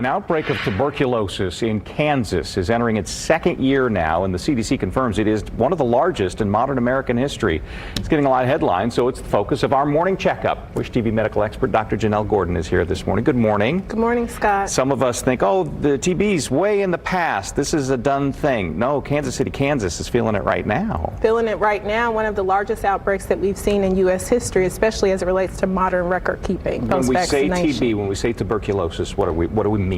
An outbreak of tuberculosis in Kansas is entering its second year now, and the CDC confirms it is one of the largest in modern American history. It's getting a lot of headlines, so it's the focus of our morning checkup. Wish TV medical expert Dr. Janelle Gordon is here this morning. Good morning. Good morning, Scott. Some of us think, oh, the TB's way in the past. This is a done thing. No, Kansas City, Kansas is feeling it right now. Feeling it right now, one of the largest outbreaks that we've seen in U.S. history, especially as it relates to modern record keeping post-vaccination. When we say TB, when we say tuberculosis, what do we mean?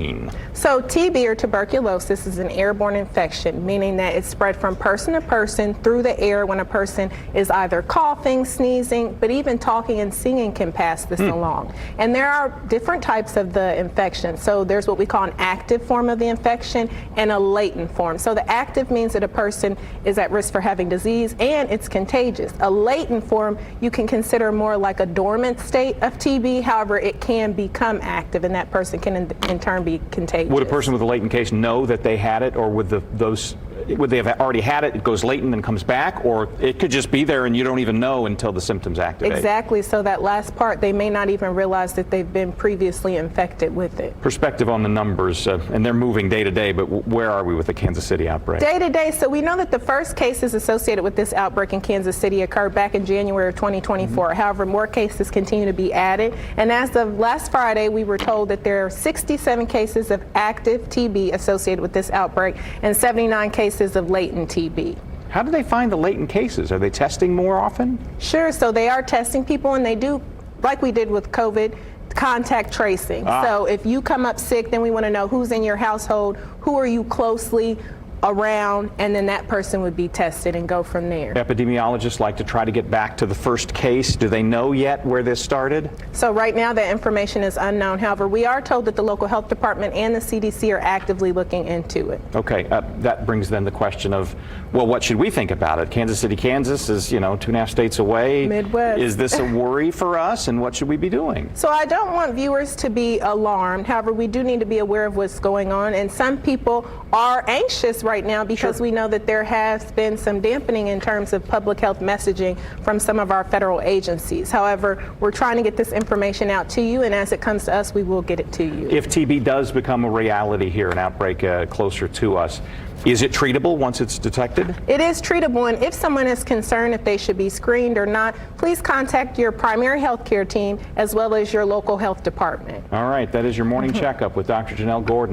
So TB, or tuberculosis, is an airborne infection, meaning that it's spread from person to person through the air when a person is either coughing, sneezing, but even talking and singing can pass this along. And there are different types of the infection. So there's what we call an active form of the infection and a latent form. So the active means that a person is at risk for having disease and it's contagious. A latent form you can consider more like a dormant state of TB. However, it can become active and that person can in turn be contagious. Would a person with a latent case know that they had it, or would they have already had it, it goes latent and comes back, or it could just be there and you don't even know until the symptoms activate? Exactly. So that last part, they may not even realize that they've been previously infected with it. Perspective on the numbers, and they're moving day to day, but where are we with the Kansas City outbreak? Day to day, so we know that the first cases associated with this outbreak in Kansas City occurred back in January of 2024. However, more cases continue to be added. And as of last Friday, we were told that there are 67 cases of active TB associated with this outbreak and 79 cases of latent TB. How do they find the latent cases? Are they testing more often? Sure, so they are testing people, and they do, like we did with COVID, contact tracing. So if you come up sick, then we want to know who's in your household, who are you closely around, and then that person would be tested and go from there. Epidemiologists like to try to get back to the first case. Do they know yet where this started? So right now that information is unknown. However, we are told that the local health department and the CDC are actively looking into it. Okay, that brings then the question of, well, what should we think about it? Kansas City, Kansas is, 2.5 states away. Midwest. Is this a worry for us, and what should we be doing? So I don't want viewers to be alarmed. However, we do need to be aware of what's going on, and some people are anxious right now because we know that there has been some dampening in terms of public health messaging from some of our federal agencies. However, we're trying to get this information out to you, and as it comes to us, we will get it to you. If TB does become a reality here, an outbreak closer to us, is it treatable once it's detected? It is treatable, and if someone is concerned if they should be screened or not, please contact your primary health care team as well as your local health department. All right, that is your morning checkup with Dr. Janelle Gordon.